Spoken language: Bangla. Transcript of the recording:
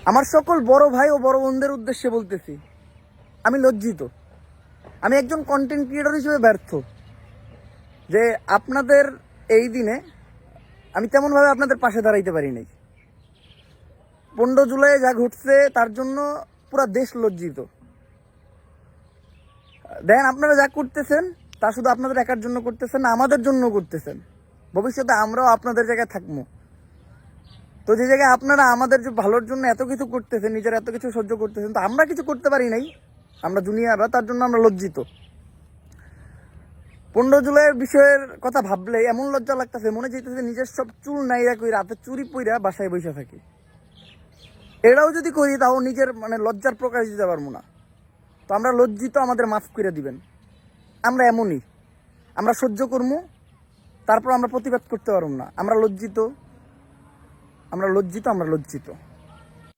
আমার সকল বড় ভাই ও বড় বোনদের উদ্দেশ্যে বলতেছি, আমি লজ্জিত। আমি একজন কন্টেন্ট ক্রিয়েটর হিসেবে ব্যর্থ যে আপনাদের এই দিনে আমি তেমনভাবে আপনাদের পাশে দাঁড়াইতে পারি নাই। 15 জুলাই যা ঘটছে তার জন্য পুরা দেশ লজ্জিত। দেন আপনারা যা করতেছেন তা শুধু আপনাদের একার জন্য করতেছেন না, আমাদের জন্য করতেছেন। ভবিষ্যতে আমরাও আপনাদের জায়গায় থাকবো। তো যে জায়গায় আপনারা আমাদের যে ভালোর জন্য এত কিছু করতেছেন, নিজের এত কিছু সহ্য করতেছেন, তো আমরা কিছু করতে পারি নাই, আমরা জুনিয়ররা, তার জন্য আমরা লজ্জিত। 15 জুলাইয়ের বিষয়ের কথা ভাবলে এমন লজ্জা লাগতেছে, মনে চাইতেছে নিজের সব চুল নাইয়া কই রাতে চুরি পইরা বাসায় বসে থাকি। এটাও যদি করি তাও নিজের লজ্জার প্রকাশ দিতে পারবো না। তো আমরা লজ্জিত, আমাদের মাফ করে দিবেন। আমরা এমনই, আমরা সহ্য করবো, তারপর আমরা প্রতিবাদ করতে পারবো না। আমরা লজ্জিত, আমরা লজ্জিত, আমরা লজ্জিত।